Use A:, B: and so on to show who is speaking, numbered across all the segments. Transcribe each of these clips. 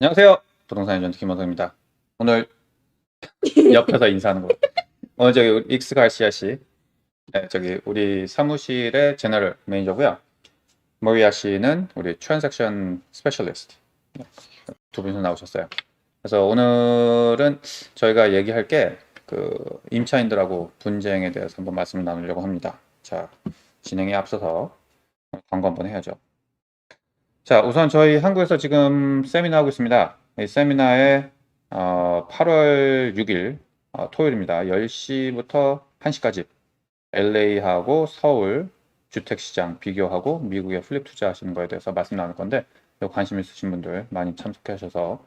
A: 안녕하세요. 부동산 에이전트 김원성입니다. 오늘 옆에서 인사하는 거. 오늘 저기 익스 가시아 씨, 네, 저기 우리 사무실의 제너럴 매니저고요. 머리아 씨는 우리 트랜잭션 스페셜리스트. 네, 두 분이서 나오셨어요. 그래서 오늘은 저희가 얘기할 게 그 임차인들하고 분쟁에 대해서 한번 말씀을 나누려고 합니다. 자, 진행에 앞서서 광고 한번 해야죠. 자, 우선 저희 한국에서 지금 세미나 하고 있습니다. 이 세미나에 8월 6일 토요일입니다. 10시부터 1시까지 LA하고 서울 주택시장 비교하고 미국에 플립 투자하시는 거에 대해서 말씀 나눌 건데 관심 있으신 분들 많이 참석해 주셔서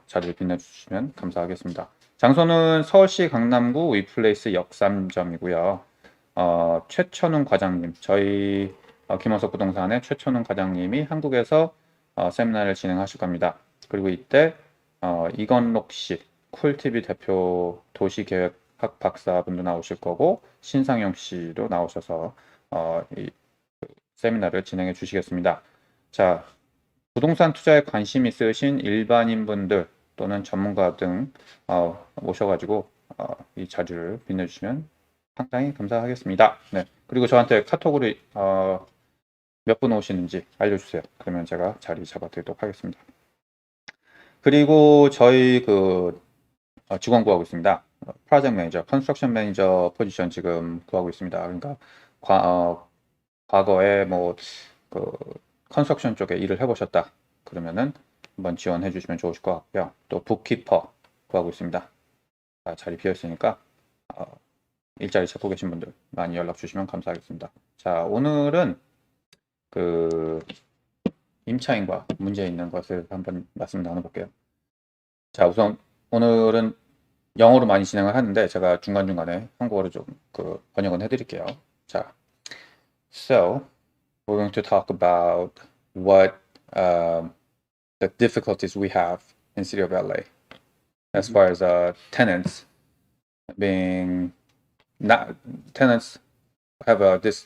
A: 자리를 빛내주시면 감사하겠습니다. 장소는 서울시 강남구 위플레이스 역삼점이고요. 최천웅 과장님, 저희 김원석 부동산의 최천웅 과장님이 한국에서 세미나를 진행하실 겁니다. 그리고 이때 이건록 씨, 쿨TV 대표 도시계획학 박사분도 나오실 거고 신상영 씨도 나오셔서 이 세미나를 진행해 주시겠습니다. 자, 부동산 투자에 관심 있으신 일반인 분들 또는 전문가 등 오셔가지고 이 자리를 빛내주시면 상당히 감사하겠습니다. 네. 그리고 저한테 카톡으로 몇 분 오시는지 알려주세요. 그러면 제가 자리 잡아드리도록 하겠습니다. 그리고 저희 그 직원 구하고 있습니다. 프로젝트 매니저, 컨스트럭션 매니저 포지션 지금 구하고 있습니다. 그러니까 과거에 뭐 그 컨스트럭션 쪽에 일을 해보셨다 그러면은 한번 지원해 주시면 좋으실 것 같고요. 또 북키퍼 구하고 있습니다. 자리 비어 있으니까 일자리 찾고 계신 분들 많이 연락 주시면 감사하겠습니다. 자, 오늘은 그 임차인과 문제 있는 것을 한번 말씀 나눠볼게요. 자, 우선 오늘은 영어로 많이 진행을 하는데 제가 중간중간에 한국어로 좀 그 번역은 해드릴게요. 자, so we're going to talk about what the difficulties we have in city of LA as far as tenants being not tenants have this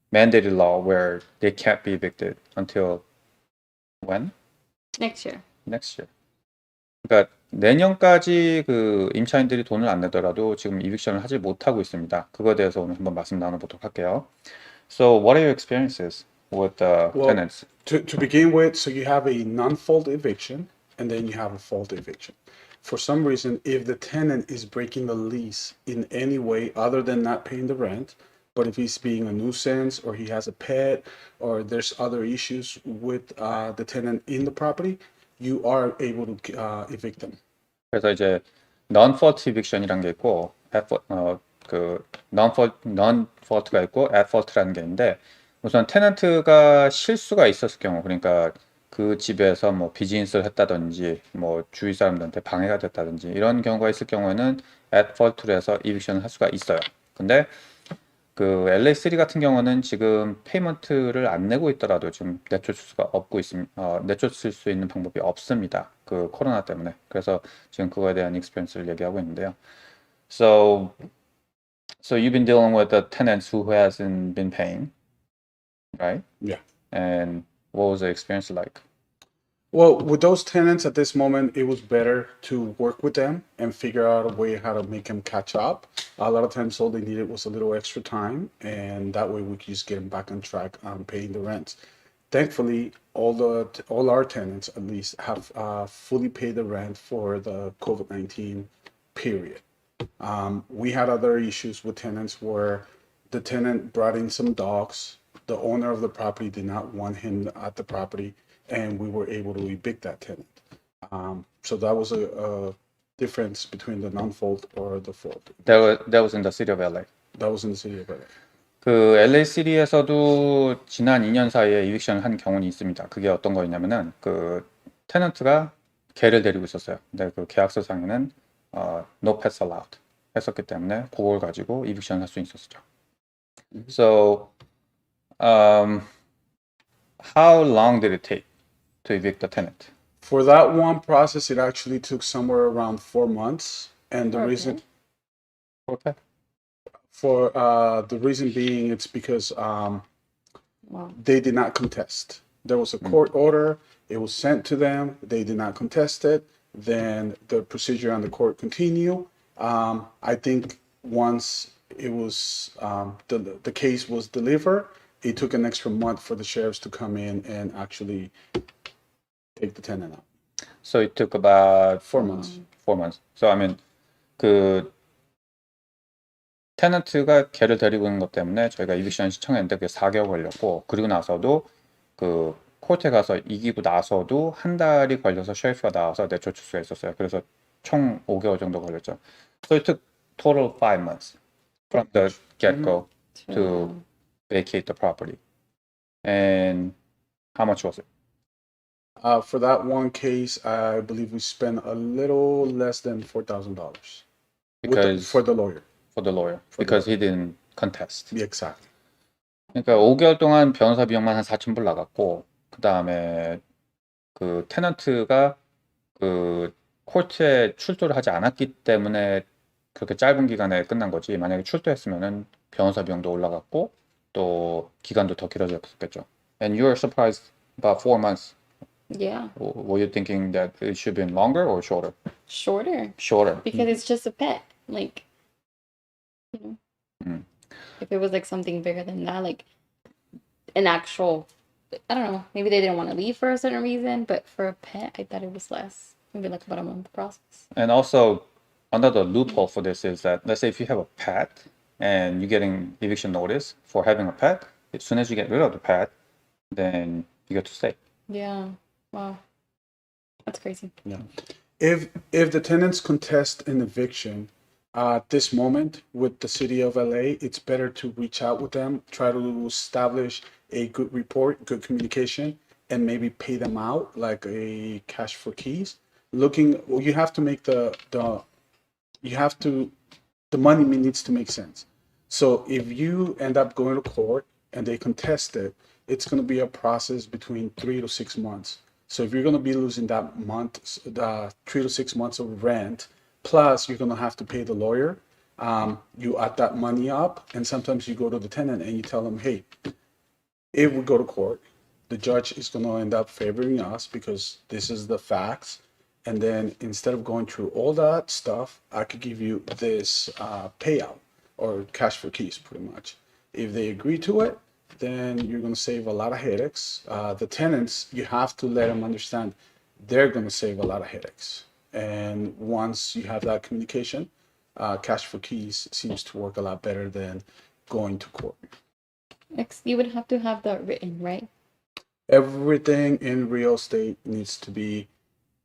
A: mandated law where they can't be evicted until when?
B: Next year.
A: Next year. 그러니까 내년까지 그 임차인들이 돈을 안 내더라도 지금 이빅션을 하지 못하고 있습니다. 그거에 대해서 오늘 한번 말씀 나눠보도록 할게요. So what are your experiences with tenants?
C: To begin with, so you have a non-fault eviction and then you have a fault eviction. For some reason, if the tenant is breaking the lease in any way other than not paying the rent, but if he's being a nuisance or he has a pet or there's other issues with the tenant in the property, you are able to evict them.
A: 그래서 이제 non-fault eviction이라는 게 있고 그 non-fault가 있고 at fault라는 게 있는데 우선 테넌트가 실수가 있었을 경우 그러니까 그 집에서 뭐 비즈니스를 했다든지 뭐 주위 사람들한테 방해가 됐다든지 이런 경우가 있을 경우에는 at fault로 해서 eviction을 할 수가 있어요. 근데 그 LA3 같은 경우는 지금 페이먼트를 안 내고 있더라도 지금 내쫓을 수가 없고 내쫓을 수 있는 방법이 없습니다. 그 코로나 때문에. 그래서 지금 그거에 대한 익스피리언스를 얘기하고 있는데요. So you've been dealing with the tenants who hasn't been paying, right?
C: Yeah.
A: And what was the experience like?
C: Well, with those tenants at this moment, it was better to work with them and figure out a way how to make them catch up. A lot of times, all they needed was a little extra time, and that way we could just get them back on track on paying the rents. Thankfully, all our tenants at least have fully paid the rent for the COVID-19 period. We had other issues with tenants where the tenant brought in some dogs. The owner of the property did not want him at the property, and we were able to evict that tenant. So that was a difference between the non-fault or the fault.
A: That was in the city of LA.
C: That was in the city of LA.
A: 그 LA3에서도 지난 2년 사이에 이빅션을 한 경우는 있습니다. 그게 어떤 거였냐면은 그 테넌트가 개를 데리고 있었어요. 근데 그 계약서상에는 no pets allowed 했었기 때문에 그걸 가지고 이빅션을 할 수 있었죠. So how long did it take to evict the tenant?
C: For that one process, it actually took somewhere around 4 months, and the reason
A: Okay.
C: for the reason being it's because they did not contest. There was a court order, It was sent to them. They did not contest it. Then the procedure on the court continued. I think once it was the case was delivered, it took an extra month for the sheriffs to come in and actually take the tenant out.
A: So it took about
C: 4 months.
A: 4 months. So I mean 그 테넌트가 걔를 데리고 오는 것 때문에 저희가 이빅션 신청했는데 그게 4개월 걸렸고 그리고 나서도 그 코트에 가서 이기고 나서도 한 달이 걸려서 셰리프가 나와서 내쫓을 수가 있었어요. 그래서 총 5개월 정도 걸렸죠. So it took total 5 months from the get-go to vacate the property. And how much was it?
C: For that one case, I believe we spent a little less than $4,000
A: Because
C: for the lawyer.
A: for the lawyer because he didn't contest.
C: Yeah, exactly.
A: 그러니까 5개월 동안 변호사 비용만 한 4,000불 나갔고 그 다음에 그 테넌트가 그 코트에 출두를 하지 않았기 때문에 그렇게 짧은 기간에 끝난 거지. 만약에 출두했으면은 변호사 비용도 올라갔고 또 기간도 더 길어졌겠죠. And you were surprised about 4 months.
B: Yeah,
A: Were you thinking that it should have been longer or shorter?
B: shorter
A: Shorter.
B: because it's just a pet. Like, you know,
A: Mm.
B: if it was like something bigger than that, like an actual, I don't know, maybe they didn't want to leave for a certain reason, but for a pet, I thought it was less. Maybe like about a month process.
A: And also, another loophole for this is that, let's say if you have a pet and you're getting eviction notice for having a pet, as soon as you get rid of the pet, then you get to stay.
B: Yeah. Wow. That's crazy.
C: Yeah. If the tenants contest an eviction at this moment with the city of LA, it's better to reach out with them, try to establish a good report, good communication, and maybe pay them out like a cash for keys. You have to make the money needs to make sense. So if you end up going to court and they contest it, it's going to be a process between 3 to 6 months. So if you're going to be losing that month, 3 to 6 months of rent, plus you're going to have to pay the lawyer, you add that money up, and sometimes you go to the tenant and you tell them, hey, if we go to court, the judge is going to end up favoring us because this is the facts. And then instead of going through all that stuff, I could give you this payout or cash for keys, pretty much. If they agree to it, then you're going to save a lot of headaches. The tenants, you have to let them understand they're going to save a lot of headaches. And once you have that communication, cash for keys seems to work a lot better than going to court.
B: You would have to have that written, right?
C: Everything in real estate needs to be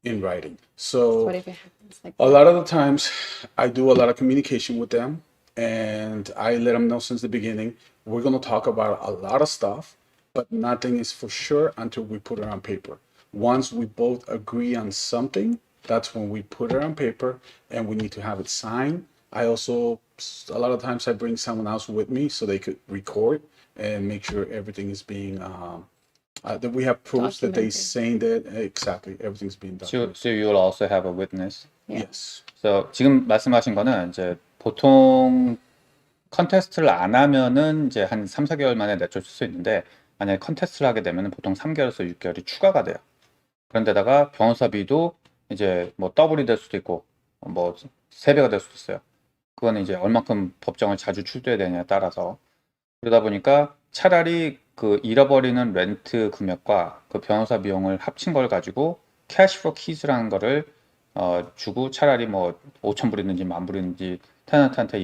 C: in writing. So
B: What if it happens like
C: a lot of the times I do a lot of communication with them and I let them know since the beginning, we're going to talk about a lot of stuff, but nothing is for sure until we put it on paper. Once we both agree on something, that's when we put it on paper and we need to have it signed. I also, a lot of times I bring someone else with me so they could record and make sure everything is being, that we have proofs that they
B: Documented.
C: signed it. Exactly. Everything's being done.
A: So you will also have a witness.
B: Yeah.
C: Yes.
A: So 지금 말씀하신 거는 이제 보통 컨테스트를 안 하면은 이제 한 3, 4개월 만에 내쫓을 수 있는데 만약에 컨테스트를 하게 되면은 보통 3개월에서 6개월이 추가가 돼요. 그런데다가 변호사비도 이제 뭐 더블이 될 수도 있고 뭐 3배가 될 수도 있어요. 그거는 이제 얼만큼 법정을 자주 출두해야 되냐에 따라서 그러다 보니까 차라리 그 잃어버리는 렌트 금액과 그 변호사 비용을 합친 걸 가지고 캐시 포 키즈라는 거를 주고 차라리 뭐 5,000불이든지 10,000불이든지 테넌트한테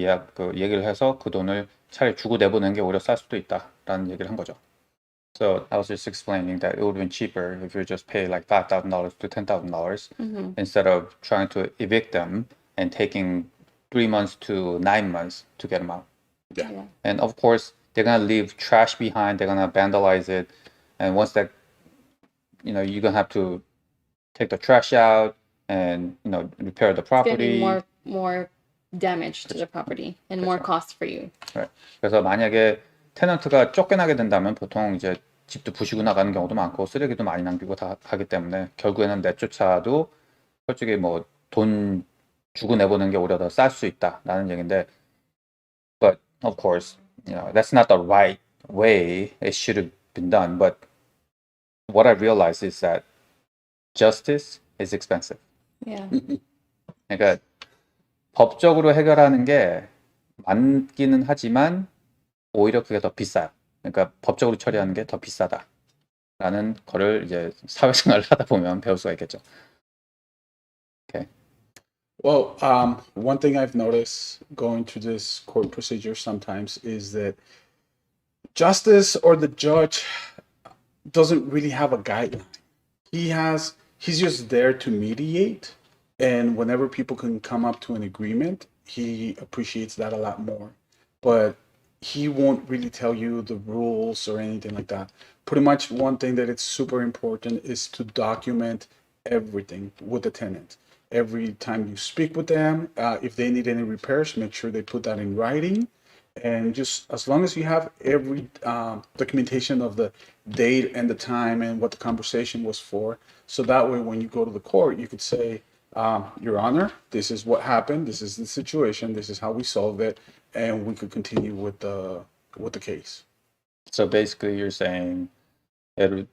A: 얘기를 해서 그 돈을 차라리 주고 내보내는 게 오히려 쌀 수도 있다라는 얘기를 한 거죠. So I was just explaining that it would have been cheaper if you just pay like $5,000 to $10,000 instead of trying to evict them and taking 3 months to 9 months to get them out.
B: Yeah.
A: And of course, they're gonna leave trash behind. They're gonna vandalize it, and once that, you're gonna have to take the trash out and repair the
B: It's gonna
A: property.
B: be more damage to the property and more cost for you.
A: Right. 그래서 만약에 테넌트가 쫓겨나게 된다면 보통 이제 집도 부시고 나가는 경우도 많고 쓰레기도 많이 남기고 다 하기 때문에 결국에는 내쫓아도 솔직히 뭐 돈 주고 내보는 게 오히려 더 쌀 수 있다라는 얘기인데, but of course, that's not the right way it should have been done. But what I realized is that justice is expensive.
B: Yeah.
A: 그러니까 법적으로 해결하는 게 맞기는 하지만 오히려 그게 더 비싸요. 그러니까 법적으로 처리하는 게 더 비싸다라는 거를 이제 사회생활을 하다 보면 배울 수가 있겠죠.
C: Well, one thing I've noticed going through this court procedure sometimes is that justice or the judge doesn't really have a guideline. He's just there to mediate, and whenever people can come up to an agreement, he appreciates that a lot more. But he won't really tell you the rules or anything like that. Pretty much one thing that it's super important is to document everything with the tenant. Every time you speak with them, if they need any repairs, make sure they put that in writing. And just as long as you have every documentation of the date and the time and what the conversation was for, so that way when you go to the court, you could say, Your Honor, this is what happened, this is the situation, this is how we solved it, and we could continue with the case.
A: So basically you're saying the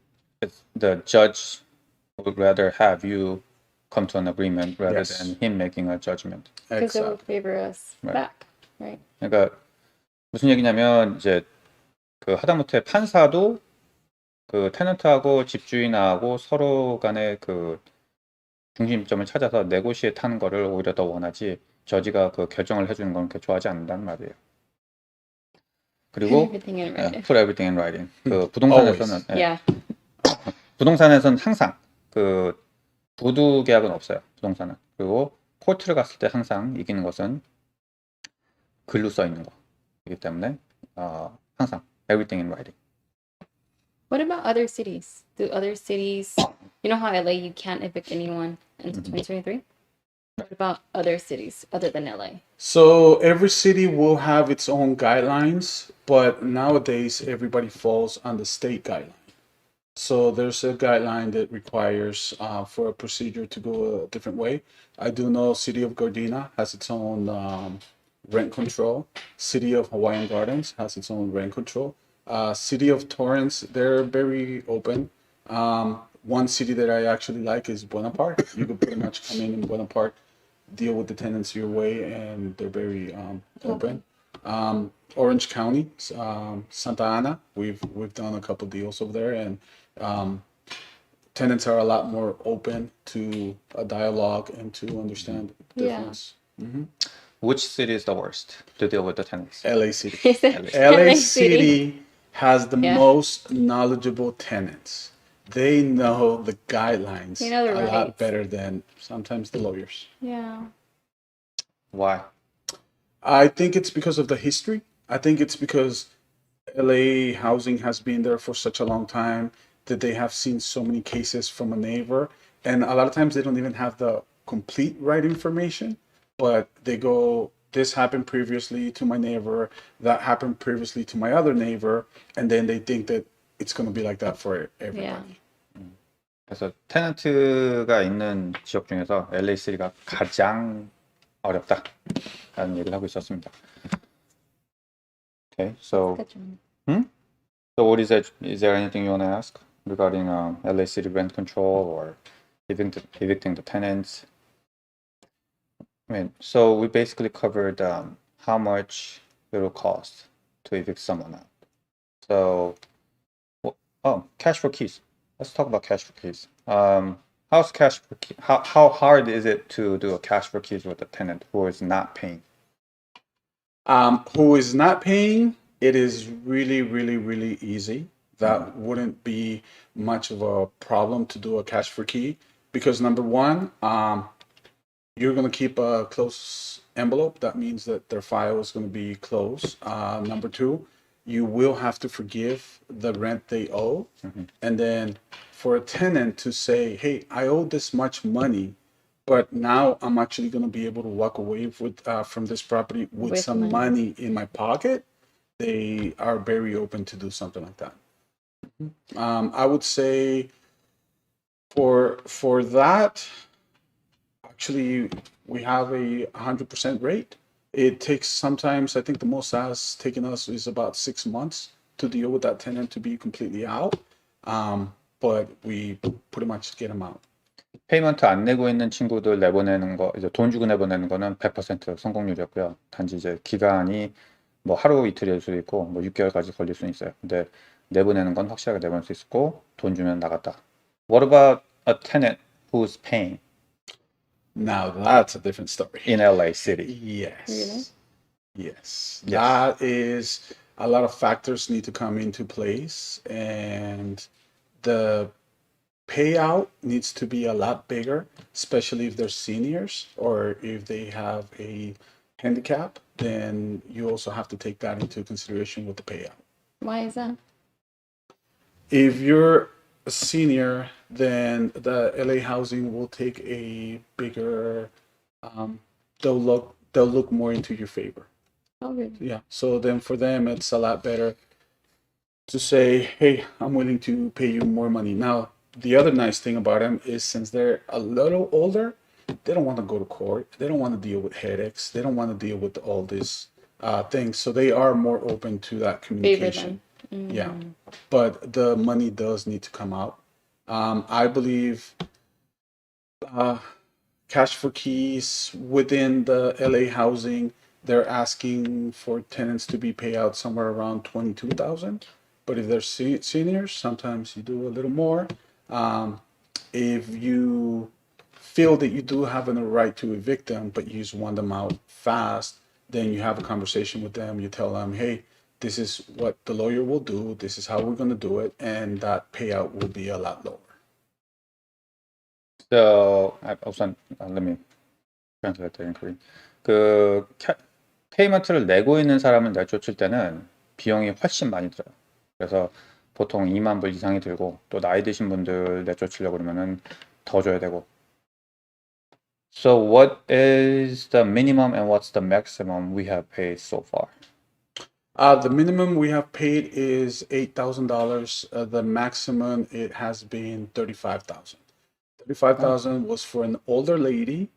A: judge would rather have you come to an agreement rather
C: Yes.
A: than him making a judgment.
B: Because it will
C: Exactly.
B: favor us
A: Right.
B: back, right?
A: 그러니까 무슨 얘기냐면 이제 그 하다못해 판사도 그 테넌트하고 집주인하고 서로 간의 그 중심점을 찾아서 네고시에이트 하는 거를 오히려 더 원하지 저지가 그 결정을 해주는 건 그렇게 좋아하지 않는다는 말이에요. 그리고
B: Everything in writing.
A: put everything in writing. 그 부동산에서는
B: Yeah.
A: 부동산에서는 항상 그 부두 계약은 없어요. 부동산은. 그리고 코트를 갔을 때 항상 이기는 것은 글로 써 있는 거이기 때문에 항상 everything in writing.
B: What about other cities? Do other cities, you know how LA you can't evict anyone until 2023? What about other cities other than LA?
C: So every city will have its own guidelines, but nowadays everybody falls on the state guideline. So there's a guideline that requires for a procedure to go a different way. I do know City of Gardena has its own rent control. City of Hawaiian Gardens has its own rent control. City of Torrance, they're very open. One city that I actually like is Buena Park. You could pretty much come in Buena Park, deal with the tenants your way, and they're very open. Orange County, Santa Ana, we've done a couple deals over there, and tenants are a lot more open to a dialogue and to understand the
B: Yeah.
C: difference.
A: Which city is the worst to deal with the tenants?
C: LA City.
B: Is it
C: LA City has the
B: Yeah.
C: most knowledgeable tenants. They know the guidelines
B: They know the
C: a lot
B: rights.
C: better than sometimes the lawyers.
B: Yeah.
A: Why?
C: I think it's because of the history. I think it's because LA housing has been there for such a long time that they have seen so many cases from a neighbor. And a lot of times they don't even have the complete right information, but they go, this happened previously to my neighbor, that happened previously to my other neighbor, and then they think that it's going to be like that for everybody.
A: 그래서 테넌트가 있는 지역 중에서 LA 시티가 가장 어렵다라는 얘기를 하고 있었습니다. Okay, so
B: Good job.
A: So what is that? Is there anything you want to ask regarding LA City rent control or evicting the tenants? I mean, so we basically covered how much it will cost to evict someone out. So, cash for keys. Let's talk about cash for keys. How's cash for key? How hard is it to do a cash for keys with a tenant who is not paying?
C: Who is not paying, it is really, really, really easy. That wouldn't be much of a problem to do a cash for key because number one, you're going to keep a close envelope. That means that their file is going to be closed. Number two, you will have to forgive the rent they owe. And then for a tenant to say, hey, I owe this much money, but now I'm actually going to be able to walk away with from this property with some money in my pocket, they are very open to do something like that. I would say for that, actually, we have a 100% rate. It takes sometimes, I think the most has taken us is about 6 months to deal with that tenant to be completely out. But we pretty much get them out.
A: 페이먼트 안 내고 있는 친구들 내보내는 거, 이제 돈 주고 내보내는 거는 100% 성공률이었고요. 단지 이제 기간이 뭐 하루 이틀일 수도 있고 뭐 6개월까지 걸릴 수는 있어요. 근데 내보내는 건 확실하게 내보낼 수 있고 돈 주면 나갔다. What about a tenant who's paying
C: Now that's a different story.
A: in LA City?
C: Yes.
B: Really?
C: Yes.
A: Yes.
C: That is a lot of factors need to come into place, and the payout needs to be a lot bigger, especially if they're seniors or if they have a handicap. Then you also have to take that into consideration with the payout.
B: Why is that?
C: If you're a senior, then the LA housing will take a bigger. They'll look more into your favor.
B: Oh, really?
C: Yeah. So then for them, it's a lot better to say, hey, I'm willing to pay you more money. Now, the other nice thing about them is since they're a little older, they don't want to go to court. They don't want to deal with headaches. They don't want to deal with all these things. So they are more open to that
B: Favor
C: communication.
B: them.
C: Yeah. But the money does need to come out. I believe cash for keys within the LA housing, they're asking for tenants to be paid out somewhere around 22,000. But if they're seniors, sometimes you do a little more. If you feel that you do have a right to evict them, but you just want them out fast, then you have a conversation with them. You tell them, hey, this is what the lawyer will do. This is how we're going to do it. And that payout will be a lot lower.
A: So, 우선 let me translate the inquiry. 그 페이먼트를 내고 있는 사람을 내쫓을 때는 비용이 훨씬 많이 들어요. 그래서 보통 2만 불 이상이 들고 또 나이 드신 분들 내쫓으려고 그러면은 더 줘야 되고. So what is the minimum and what's the maximum we have paid so far?
C: The minimum we have paid is $8,000. The maximum it has been $35,000. $35,000 was for an older lady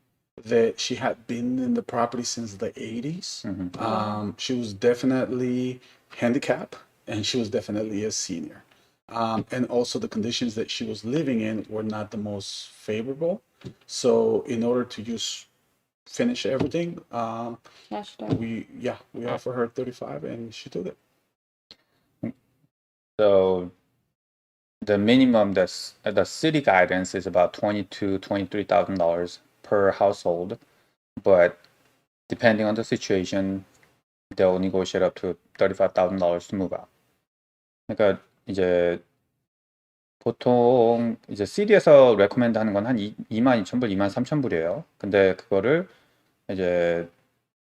C: that she had been in the property since the 80s. She was definitely handicapped and she was definitely a senior. And also the conditions that she was living in were not the most favorable. So in order to just finish everything,
B: Cash down.
C: we offered her 35 and she took it.
A: So the minimum that's the city guidance is about $23,000 per household, but depending on the situation, they'll negotiate up to $35,000 to move out. 그러니까 이제 보통 이제 CD에서 레코멘드 하는 건 한 22,000불, 23,000불이에요. 근데 그거를 이제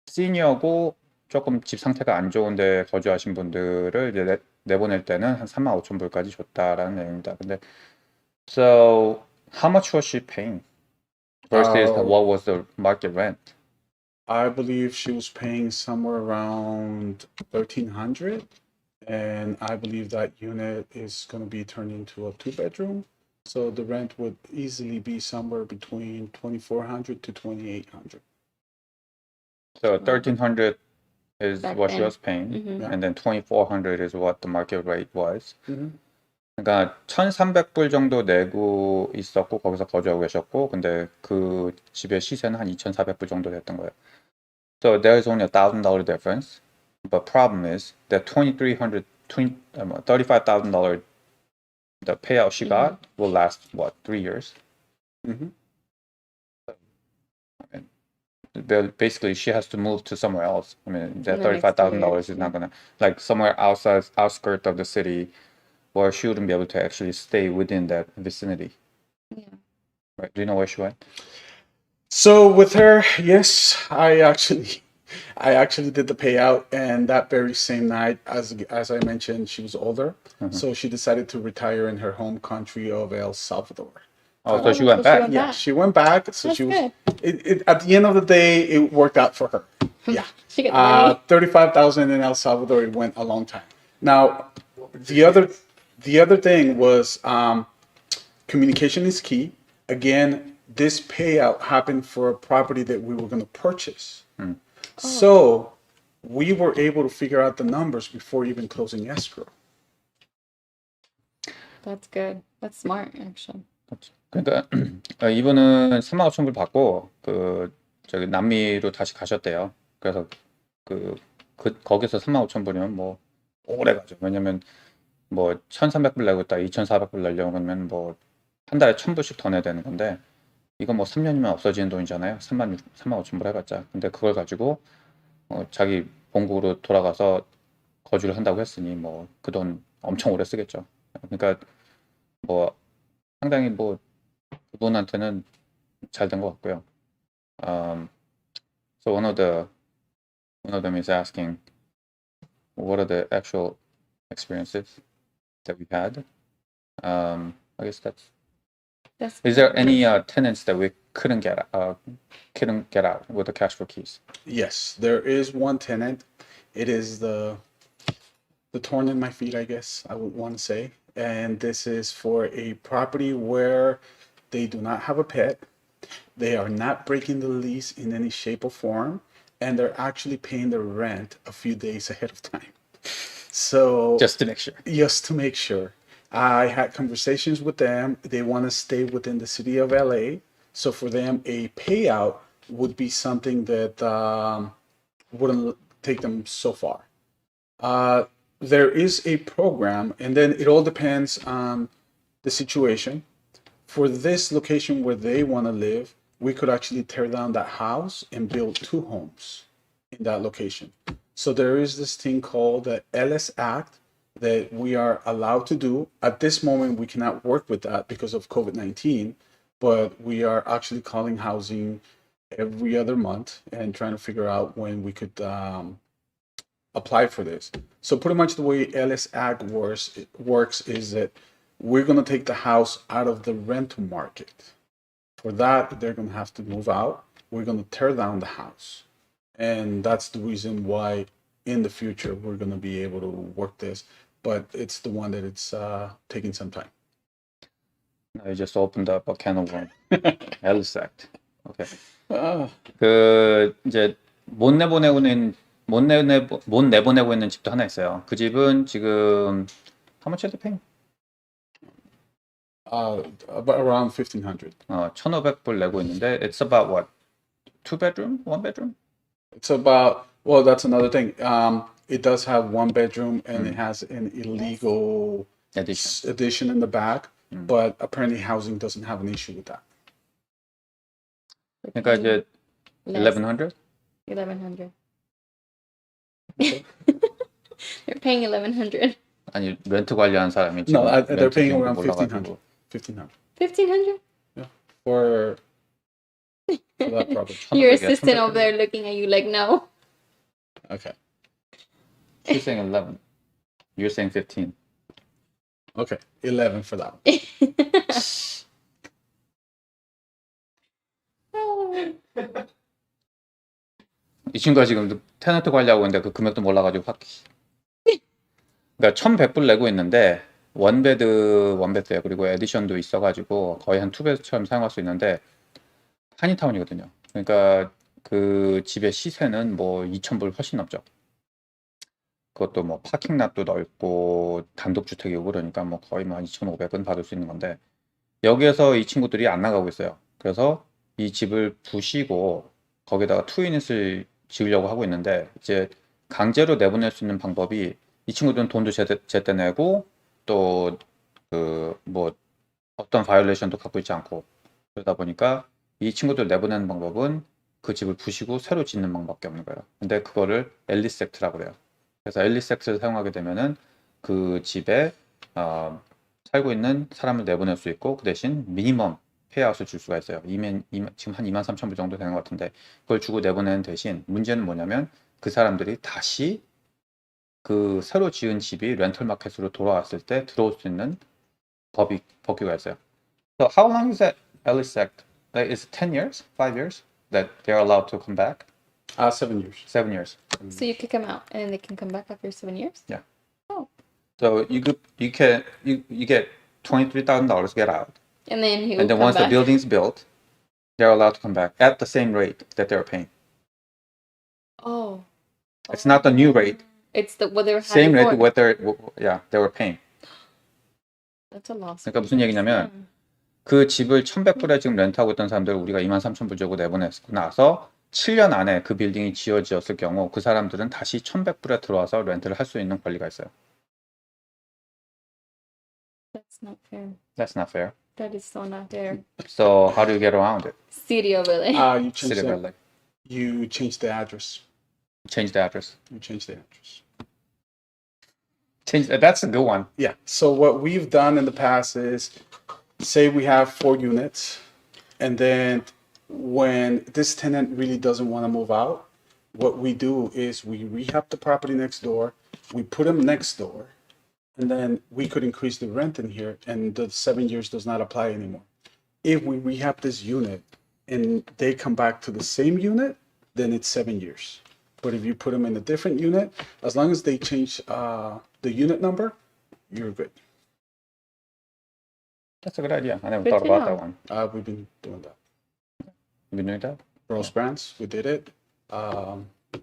A: 시니어고 조금 집 상태가 안 좋은데 거주하신 분들을 이제 내보낼 때는 한 35,000불까지 줬다라는 내용입니다. 근데 so how much was she paying versus what was the market rent?
C: I believe she was paying somewhere around 1,300, and I believe that unit is going to be turned into a 2-bedroom. So the rent would easily be somewhere between 2,400 to 2,800.
A: So 1,300 is
B: Back
A: what she
B: then.
A: was paying,
B: Mhm.
A: and then 2,400 is what the market rate was.
C: Mhm.
A: 그러니까 1,300불 정도 내고 있었고 거기서 거주하고 계셨고, 근데 그 집의 시세는 한 2,400불 정도 됐던 거예요. So there is only $1,000 difference, but problem is that $35,000 the payout she got will last what 3 years.
C: Mhm.
A: Basically, she has to move to somewhere else. I mean, that
B: In the next
A: $35,000
B: 2
A: is not gonna like somewhere outside outskirt of the city, where she wouldn't be able to actually stay within that vicinity.
B: Yeah.
A: Right? Do you know where she went?
C: So with her, yes, I actually did the payout, and that very same night, as I mentioned, she was older, so she decided to retire in her home country of El Salvador.
A: Oh, so she went
B: So she
A: back.
B: went
C: Yeah,
B: back.
C: she went back. So
B: That's
C: she was.
B: good.
C: At the end of the day, it worked out for her. Yeah.
B: She got the money.
C: 35,000 in El Salvador. It went a long time. Now, the other thing was communication is key. Again, this payout happened for a property that we were going to purchase. So we were able to figure out the numbers before even closing escrow.
B: That's good. That's smart, actually.
A: 그러니까 이분은 35,000불 받고 그 저기 남미로 다시 가셨대요. 그래서 거기서 35,000불이면 뭐 오래 가죠. 왜냐면 뭐 1,300불 내고 있다 2,400불 내려고 하면 뭐 한 달에 1,000불씩 더 내야 되는 건데 이거 뭐 3년이면 없어지는 돈이잖아요. 35,000불 해봤자. 근데 그걸 가지고 자기 본국으로 돌아가서 거주를 한다고 했으니 뭐 그 돈 엄청 오래 쓰겠죠. 그러니까 뭐 상당히 뭐 그분한테는 잘 된 것 같고요. So one of them is asking, what are the actual experiences that we've had? I guess
B: That's
A: is there any tenants that we couldn't get out with the cash for keys?
C: Yes, there is one tenant. It is the thorn in my feet, I guess I would want to say. And this is for a property where they do not have a pet. They are not breaking the lease in any shape or form, and they're actually paying the rent a few days ahead of time. So
A: Just to make sure.
C: just to make sure. I had conversations with them. They want to stay within the city of LA. So for them, a payout would be something that wouldn't take them so far. There is a program, and then it all depends on the situation. For this location where they want to live, we could actually tear down that house and build 2 homes in that location. So there is this thing called the LS Act that we are allowed to do. At this moment, we cannot work with that because of COVID-19, but we are actually calling housing every other month and trying to figure out when we could apply for this. So pretty much the way LS Act works is that we're going to take the house out of the rental market. For that, they're going to have to move out. We're going to tear down the house. And that's the reason why in the future we're going to be able to work this. But it's the one that it's taking some time.
A: I just opened up a can of worms. Alice Act. Okay.
C: Ah,
A: 그 이제 못 내보내고 있는 집도 하나 있어요. 그 집은 지금 how much are they paying?
C: about around 1,500.
A: 1,500불 내고 있는데 it's about what? 2 bedroom? 1 bedroom?
C: It's about, well, that's another thing. It does have 1 bedroom and it has an illegal addition in the back, but apparently housing doesn't have an issue with that.
A: 그러니까 이제 1,100?
B: 1,100. They're paying 1,100.
A: 아니 렌트 관리하는 사람이 지금
C: No, they're
A: 렌트
C: paying
A: 비용도
C: around
A: 몰라가지고.
C: 1,500.
B: 1,500?
C: For that property.
B: Your
A: 1,500이야,
B: assistant
A: 1,500.
B: over there looking at you like, no.
C: Okay.
A: She's saying 11. You're saying 15.
C: Okay. 11 for that one.
A: 이 친구가 지금 테너트 관리하고 있는데 그 금액도 몰라가지고 확. 그러니까 1,100불 내고 있는데 원베드예요. 그리고 에디션도 있어가지고 거의 한 2배처럼 사용할 수 있는데 한인타운이거든요. 그러니까 그 집의 시세는 뭐 2,000불 훨씬 넘죠. 그것도 뭐 파킹락도 넓고 단독주택이고 그러니까 뭐 거의 뭐 한 2,500은 받을 수 있는 건데 여기에서 이 친구들이 안 나가고 있어요. 그래서 이 집을 부시고 거기다가 투유닛을 지으려고 하고 있는데 이제 강제로 내보낼 수 있는 방법이 이 친구들은 돈도 제때 내고 또 그 뭐 어떤 바이올레이션도 갖고 있지 않고 그러다 보니까 이 친구들 내보내는 방법은 그 집을 부시고 새로 짓는 방법밖에 없는 거예요. 근데 그거를 앨리스 액트라고 그래요. 그래서 앨리스 액트를 사용하게 되면은 그 집에 살고 있는 사람을 내보낼 수 있고 그 대신 미니멈 페이아웃을 줄 수가 있어요. 지금 한 23,000불 정도 되는 것 같은데 그걸 주고 내보내는 대신 문제는 뭐냐면 그 사람들이 다시 그 새로 지은 집이 렌털 마켓으로 돌아왔을 때 들어올 수 있는 법규가 있어요. So how long is that Ellis Act? Like, is it 10 years? 5 years? That they're allowed to come back?
C: 7 years.
A: 7 years.
B: So you kick them out and they can come back after 7 years?
A: Yeah.
B: Oh.
A: So you get $23,000 to get out.
B: And then he will
A: And then
B: come
A: once
B: back.
A: the building's built, they're allowed to come back at the same rate that they were paying.
B: Oh.
A: It's not the new rate.
B: It's the what they were
A: Same rate
B: before.
A: what they were paying.
B: That's a loss.
A: 그러니까 무슨 얘기냐면 그 집을 1,100불에 지금 렌트하고 있던 사람들 우리가 23,000불 주고 내보내고 나서 7년 안에 그 빌딩이 지어졌을 경우 그 사람들은 다시 1,100불에 들어와서 렌트를 할 수 있는 권리가 있어요.
B: That's not fair.
A: That's not fair.
B: That is so not fair.
A: So how do you get around it?
B: City of LA.
C: You change
A: City of
C: the,
A: LA.
C: you change the address.
A: Change the address.
C: You change the address.
A: That's a good one.
C: Yeah. So what we've done in the past is, say we have 4 units, and then when this tenant really doesn't want to move out, what we do is we rehab the property next door, we put them next door, and then we could increase the rent in here, and the 7 years does not apply anymore. If we rehab this unit and they come back to the same unit, then it's 7 years. But if you put them in a different unit, as long as they change the unit number, you're good.
A: That's a good idea. I never
B: Good
A: thought
B: to
A: about
B: know.
A: that one.
C: We've been doing that.
A: You been doing that?
C: Rose Brands, we did it.
B: How do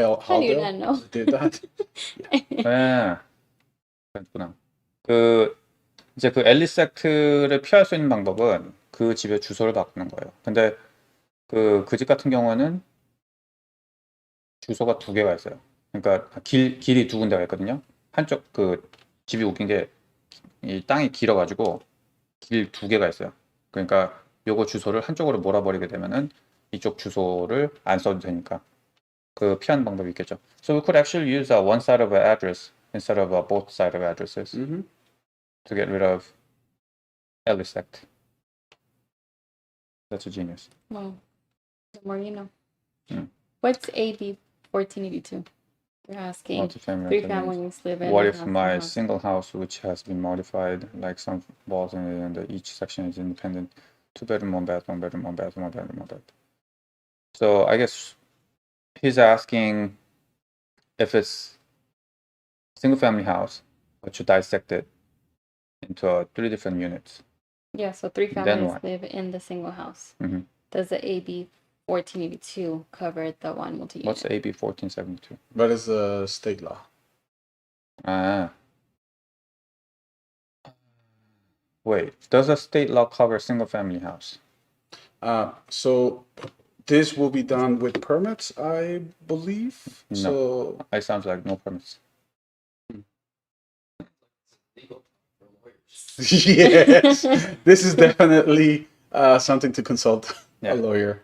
B: you
C: Halldale,
B: not know?
C: we did that.
A: 네. 그렇구나. 이제 그 앨리스 액트를 피할 수 있는 방법은 그 집의 주소를 바꾸는 거예요. 근데 그 집 같은 경우는 주소가 2개가 있어요. 그러니까 길이 2군데가 있거든요. 한쪽 그 집이 웃긴 게 이 땅이 길어가지고 길 2개가 있어요. 그러니까 요거 주소를 한쪽으로 몰아버리게 되면은 이쪽 주소를 안 써도 되니까 그 피하는 방법이 있겠죠. So we could actually use one side of an address instead of both side of addresses
C: Mm-hmm.
A: to get rid of Ellis Act. That's a genius.
B: Well, the more you know.
A: Mm.
B: What's AB 1482? They're asking.
A: Multifamily
B: 3
A: rental units.
B: families live in.
A: What
B: a
A: if
B: house
A: my
B: and house.
A: single house, which has been modified, like some walls in it, and each section is independent, 2-bedroom, 1 bath, 1 bedroom, 1 bath, 1 bedroom, 1 bath. So I guess he's asking if it's single family house, but you dissect it into 3 different units.
B: Yeah, so 3
A: Then
B: families
A: what?
B: live in the single house.
A: Mhm.
B: Does the AB 1482 cover the one multi-unit?
A: What's AB 1472?
C: But it's a state law.
A: Wait, does a state law cover single family house?
C: So this will be done with permits, I believe.
A: No.
C: So
A: It sounds like no permits.
C: yes, this is definitely something to consult
A: Yeah.
C: a lawyer.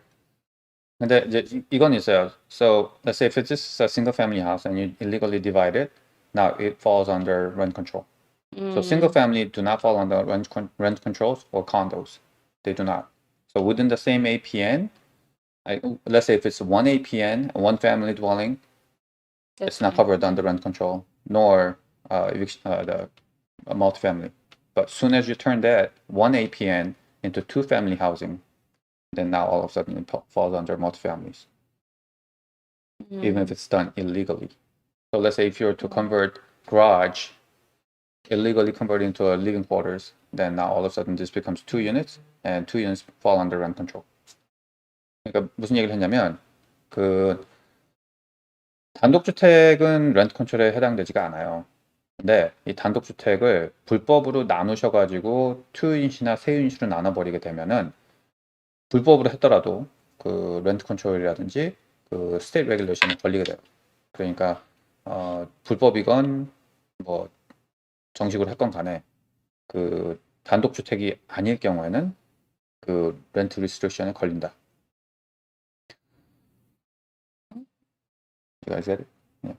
A: 근데 이제 이건 있어요. So let's say if it's just a single family house and you illegally divide it, now it falls under rent control. So single family do not fall under rent controls or condos. They do not. So within the same APN, let's say if it's one APN, one family dwelling, it's not covered under rent control, nor the multifamily. But soon as you turn that one APN into 2 family housing, then now all of a sudden it falls under multifamilies, even if it's done illegally. So let's say if you were to convert garage, illegally convert into a living quarters, then now all of a sudden this becomes 2 units, and 2 units fall under rent control. 그러니까 무슨 얘기를 했냐면 그 단독주택은 렌트 컨트롤에 해당되지가 않아요. 근데 이 단독주택을 불법으로 나누셔가지고 2유닛이나 3유닛으로 나눠버리게 되면은 불법으로 했더라도 그 렌트 컨트롤이라든지 그 스테이트 레귤레이션에 걸리게 돼요. 그러니까 불법이건 뭐 정식으로 했건 간에 그 단독주택이 아닐 경우에는 그 렌트 리스트릭션에 걸린다. You guys get it? Yeah.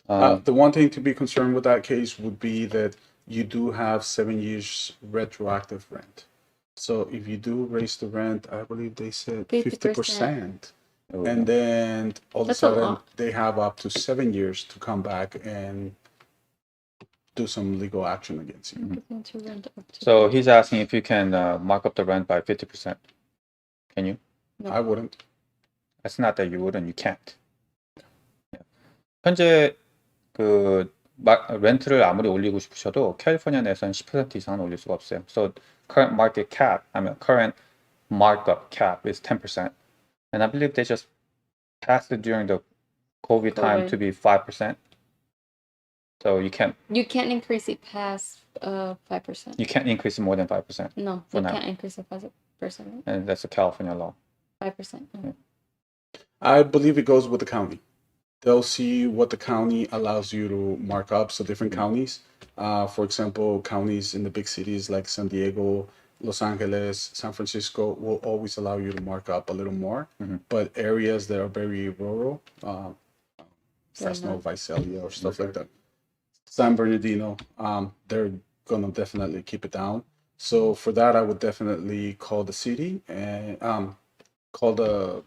A: Okay.
C: The one thing to be concerned with that case would be that you do have 7 years retroactive rent. So if you do raise the rent, I believe they said 50%. And then all of a
B: That's a
C: sudden
B: lot.
C: they have up to 7 years to come back and do some legal action against you.
B: Looking to rent up to-
A: So he's asking if you can mark up the rent by 50%. Can you?
B: No.
C: I wouldn't.
A: It's not that you wouldn't, you can't. 현재 그 렌트를 아무리 올리고 싶으셔도 캘리포니아 내에서는 10% 이상은 올릴 수가 없어요. So current market cap, current markup cap is 10%. And I believe they just passed it during the COVID time to be 5%. So you can't
B: increase it past 5%.
A: you can't increase it more than 5%,
B: No,
A: for
B: you
A: now.
B: can't increase it past 5%.
A: and that's a California law.
B: 5%. No.
C: I believe it goes with the county. They'll see what the county allows you to mark up. So different counties, for example, counties in the big cities like San Diego, Los Angeles, San Francisco will always allow you to mark up a little more. But areas that are very rural, Fresno, Visalia, or stuff like that, San Bernardino, they're gonna definitely keep it down. So for that, I would definitely call the city and call the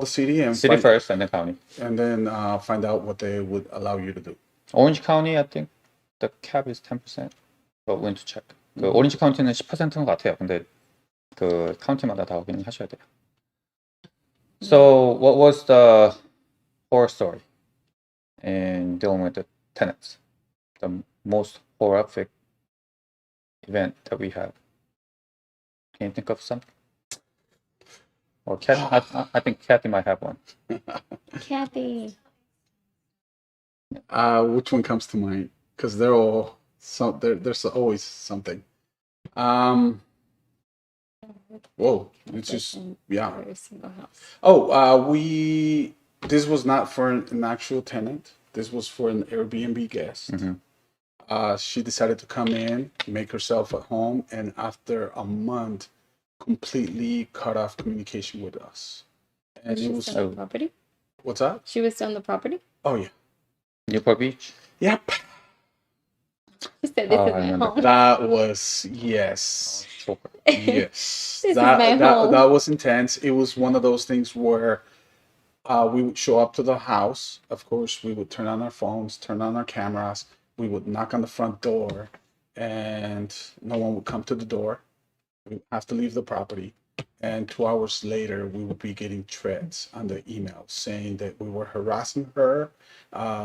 C: city and
A: City first and then county.
C: and then find out what they would allow you to do.
A: Orange County, I think the cap is 10%. But we need to check. 그 오렌지 카운티는 10%인 것 같아요. 근데 그 카운티마다 다 확인을 하셔야 돼요. So what was the horror story in dealing with the tenants? The most horrific event that we had. Can you think of something? Or I think Kathy might have one.
B: Kathy.
C: Which one comes to mind? Because they're all there's always something. Whoa, it's just yeah.
B: Every single house.
C: Oh, this was not for an actual tenant. This was for an Airbnb guest. She decided to come in, make herself at home, and after a month, completely cut off communication with us. And
B: She
C: it
B: was
C: was
B: still on the property?
C: what's that?
B: She was still on the property?
C: Oh yeah.
A: Newport Beach?
C: Yep.
B: She said, this
A: Oh,
B: is
A: I
B: my
A: remember.
B: home.
C: That was yes.
A: Sure.
C: Yes.
B: This is my home.
C: that was intense. It was one of those things where we would show up to the house. Of course, we would turn on our phones, turn on our cameras. We would knock on the front door, and no one would come to the door. We would have to leave the property. And 2 hours later, we would be getting threads on the email saying that we were harassing her,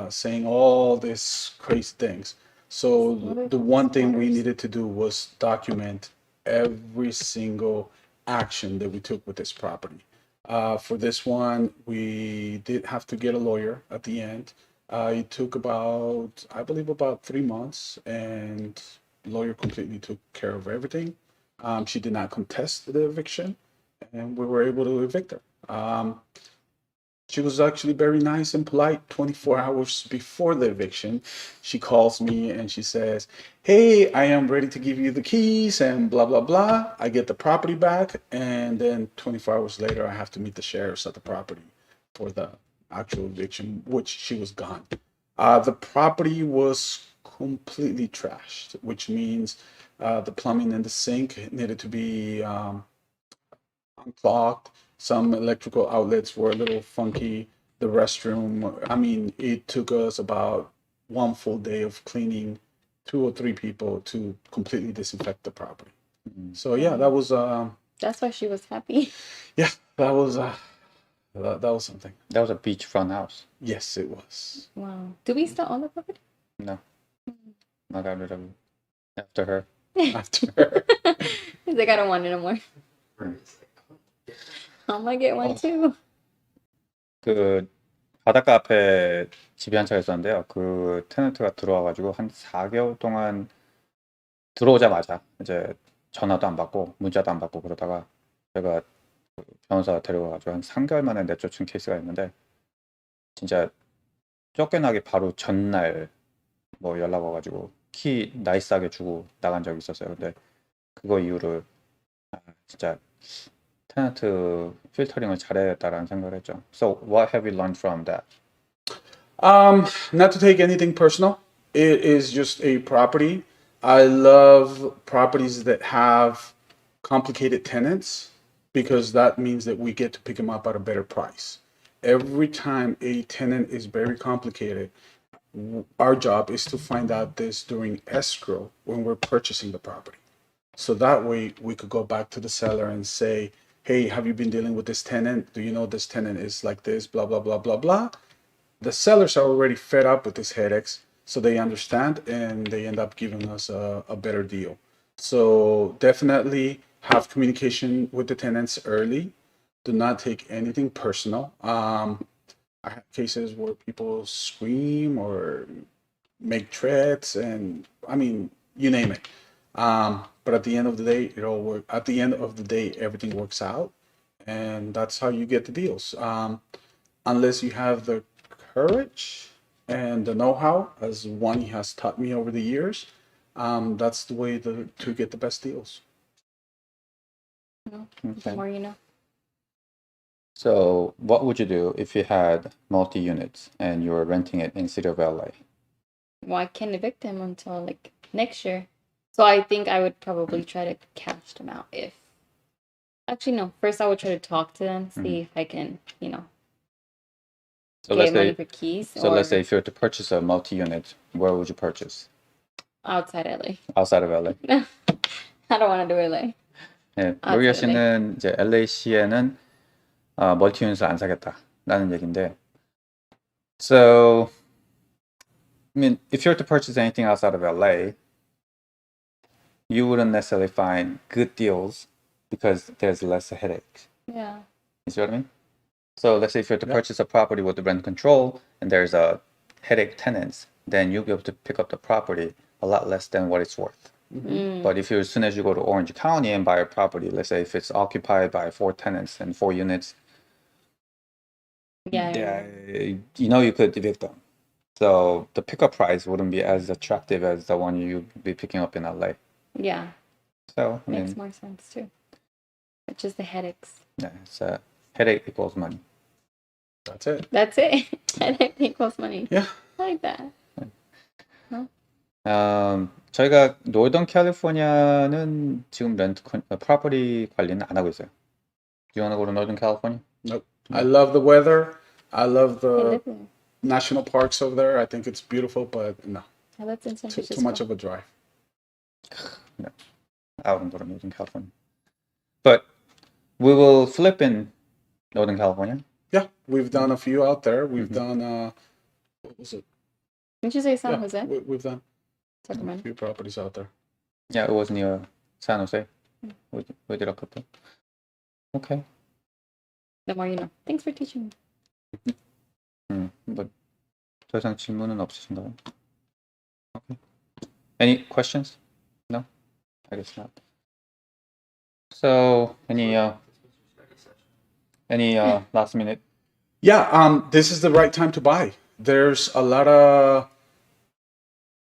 C: saying all these crazy things. So the one thing we needed to do was document every single action that we took with this property. For this one, we did have to get a lawyer at the end. It took I believe about 3 months, and the lawyer completely took care of everything. She did not contest the eviction, and we were able to evict her. She was actually very nice and polite. 24 hours before the eviction, she calls me and she says, "Hey, I am ready to give you the keys," and blah, blah, blah. I get the property back, and then 24 hours later, I have to meet the sheriffs at the property for the actual eviction, which she was gone. The property was completely trashed, which means the plumbing in the sink needed to be unclogged. Some electrical outlets were a little funky. The restroom, I mean, it took us about 1 full day of cleaning 2 or 3 people to completely disinfect the property. So yeah, that was
B: That's why she was happy.
C: yeah, that was something.
A: That was a beachfront house.
C: Yes, it was.
B: Wow. Do we still own the property?
A: No. I got rid of it after her.
C: After her.
B: He's like, I don't want it no more. I'm gonna get one too.
A: 그 바닷가 앞에 집이 한 채가 있었는데요. 그 테넌트가 들어와가지고 한 4개월 동안 들어오자마자 이제 전화도 안 받고 문자도 안 받고 그러다가 제가 그 변호사 데려와가지고 한 3개월 만에 내쫓은 케이스가 있는데 진짜 쫓겨나기 바로 전날 뭐 연락 와가지고 키 나이스하게 주고 나간 적이 있었어요. 근데 그거 이후로 진짜 테넌트 필터링을 잘해야겠다라는 생각을 했죠. So what have you learned from that?
C: Not to take anything personal. It is just a property. I love properties that have complicated tenants because that means that we get to pick them up at a better price. Every time a tenant is very complicated, our job is to find out this during escrow when we're purchasing the property. So that way we could go back to the seller and say, "Hey, have you been dealing with this tenant? Do you know this tenant is like this, blah, blah, blah, blah, blah." The sellers are already fed up with these headaches, so they understand and they end up giving us a better deal. So definitely have communication with the tenants early. Do not take anything personal. I had cases where people scream or make threats, and I mean, you name it. But at the end of the day, it all work. At the end of the day, everything works out, and that's how you get the deals. Unless you have the courage and the know-how, as one has taught me over the years, that's the way to get the best deals.
B: No,
A: Okay.
B: the more you know.
A: So what would you do if you had multi-units and you were renting it in city of LA?
B: Well, I can't evict them until like next year. So I think I would probably try to cash them out if. Actually, no. First, I would try to talk to them, see if I can,
A: So
B: get money for keys
A: so
B: or
A: let's say if you were to purchase a multi-unit, where would you purchase?
B: outside LA.
A: Outside of LA.
B: I don't want to do LA.
A: 네,
B: outside
A: 로이아
B: LA.
A: 씨는 이제 LA시에는 멀티유닛을 안 사겠다라는 얘긴데. So, I mean, if you were to purchase anything outside of LA, you wouldn't necessarily find good deals because there's less headache.
B: Yeah.
A: You see what I mean? So let's say if you were to
C: Yeah.
A: purchase a property with the rent control and there's a headache tenants, then you'll be able to pick up the property a lot less than what it's worth. But if you, as soon as you go to Orange County and buy a property, let's say if it's occupied by 4 tenants and 4 units,
B: Yeah.
A: you could evict them. So the pickup price wouldn't be as attractive as the one you'd be picking up in LA.
B: Yeah.
A: So, I
B: Makes
A: mean,
B: more sense too. It's just the headaches.
A: yeah, it's headache equals money.
C: That's it.
B: That's it. Headache equals money.
C: Yeah.
B: I like that.
A: 저희가 노던 캘리포니아는 지금 프로퍼티 관리는 안 하고 있어요. Do you want to go to Northern California?
C: Nope. I love the weather. I love
B: I
C: the
B: live there.
C: national parks over there. I think it's beautiful, but no,
B: I lived in San
C: too
B: Francisco.
C: much of a drive.
A: I wouldn't go to Northern California. But we will flip in Northern California.
C: Yeah, we've done a few out there. We've done what was it?
B: Didn't you say San
C: Yeah,
B: Jose?
C: we've done a
B: Sacramento.
C: few properties out there.
A: Yeah, it was near San Jose. We did a couple. Okay.
B: The more you know. Thanks for teaching me.
A: 뭐 더 이상 질문은 없으신가요? Okay. Any questions? No? I guess not. So, any last minute?
C: Yeah, this is the right time to buy. There's a lot of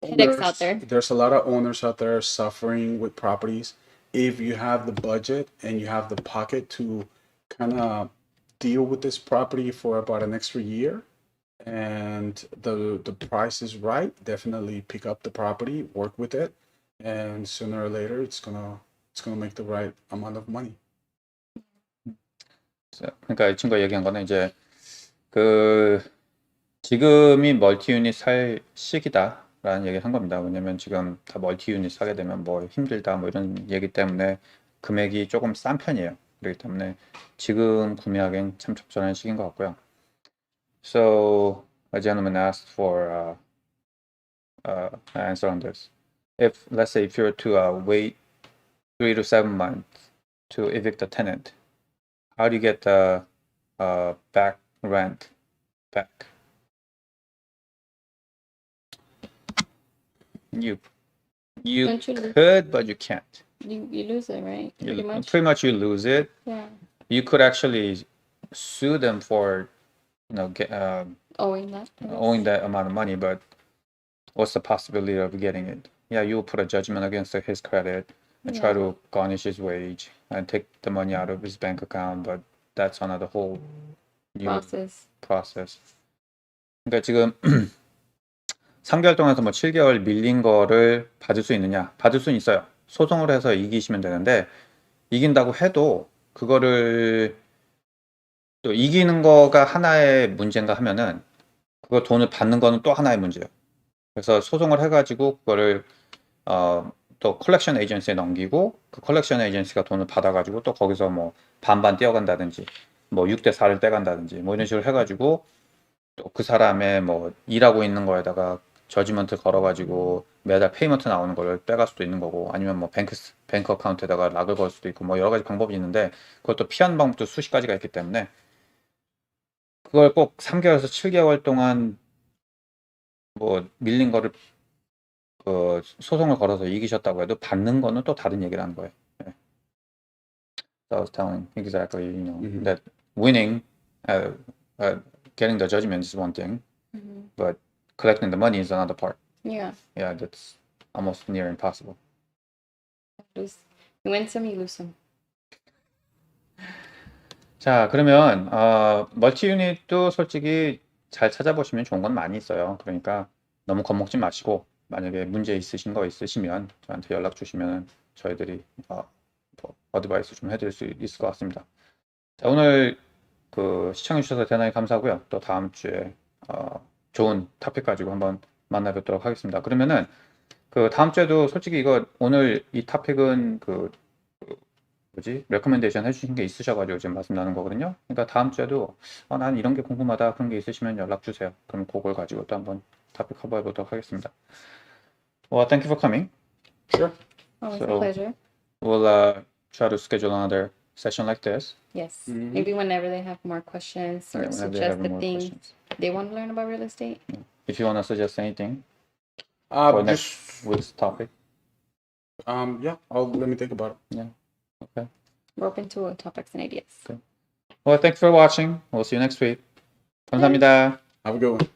B: Headaches out there.
C: There's a lot of owners out there suffering with properties. If you have the budget and you have the pocket to kind of deal with this property for about an extra year, and the price is right, definitely pick up the property, work with it, and sooner or later it's gonna make the right amount of money.
A: 그러니까 이 친구가 얘기한 거는 이제 지금이 멀티 유닛 살 시기다라는 얘기를 한 겁니다. 왜냐면 지금 다 멀티 유닛 사게 되면 뭐 힘들다 뭐 이런 얘기 때문에 금액이 조금 싼 편이에요. 그렇기 때문에 지금 구매하기엔 참 적절한 시기인 것 같고요. So a gentleman asked for an answer on this. If let's say if you were to wait 3 to 7 months to evict a tenant, how do you get the back rent back? You
B: Don't you lose?
A: could, but you can't.
B: You lose it, right?
A: Pretty much you lose it.
B: Yeah.
A: You could actually sue them for,
B: Owing that.
A: owing that amount of money, but what's the possibility of getting it? Yeah, you will put a judgment against his credit and try to garnish his wage and take the money out of his bank account, but that's another whole new process. 그러니까 지금 3개월 동안에서 뭐 7개월 밀린 거를 받을 수 있느냐? 받을 수는 있어요. 소송을 해서 이기시면 되는데 이긴다고 해도 그거를 또 이기는 거가 하나의 문제인가 하면은 그거 돈을 받는 거는 또 하나의 문제예요. 그래서 소송을 해가지고 그거를 또 컬렉션 에이전시에 넘기고 그 컬렉션 에이전시가 돈을 받아가지고 또 거기서 뭐 반반 떼어간다든지 뭐 6대 4를 떼간다든지 뭐 이런 식으로 해가지고 또 그 사람의 뭐 일하고 있는 거에다가 저지먼트 걸어가지고 매달 페이먼트 나오는 거를 떼갈 수도 있는 거고 아니면 뭐 뱅크 어카운트에다가 락을 걸 수도 있고 뭐 여러 가지 방법이 있는데 그것도 피하는 방법도 수십 가지가 있기 때문에 그걸 꼭 3개월에서 7개월 동안 뭐 밀린 거를 소송을 걸어서 이기셨다고 해도 받는 거는 또 다른 얘기라는 거예요. 예. So I was telling exactly, you know, that winning, getting the judgment is one thing, but collecting the money is another part.
B: Yeah.
A: Yeah, that's almost near impossible.
B: Lose. You win some, you lose some.
A: 자, 그러면 멀티 유닛도 솔직히 잘 찾아보시면 좋은 건 많이 있어요. 그러니까 너무 겁먹지 마시고 만약에 문제 있으신 거 있으시면 저한테 연락 주시면 저희들이 어드바이스 좀 해드릴 수 있을 것 같습니다. 자, 오늘 시청해 주셔서 대단히 감사하고요. 또 다음 주에 좋은 토픽 가지고 한번 만나 뵙도록 하겠습니다. 그러면은 다음 주에도 솔직히 이거 오늘 이 토픽은 레커멘데이션 해주신 게 있으셔가지고 지금 말씀 나눈 거거든요. 그러니까 다음 주에도 난 이런 게 궁금하다 그런 게 있으시면 연락 주세요. 그럼 그걸 가지고 또 한번 토픽 커버해 보도록 하겠습니다. Well, thank you for coming.
C: Sure.
B: Always
A: So-
B: a pleasure.
A: We'll try to schedule another session like this.
B: Yes. Maybe whenever they have more questions or
A: Yeah, whenever they have
B: suggested
A: more
B: things
A: questions.
B: they want to learn about real estate.
A: If you want to suggest anything for next
C: Just
A: week's topic.
C: yeah. Let me think about it.
A: Yeah. Okay.
B: We're open to topics and ideas.
A: Well, thanks for watching. We'll see you next week. 감사합니다.
C: Have a good one.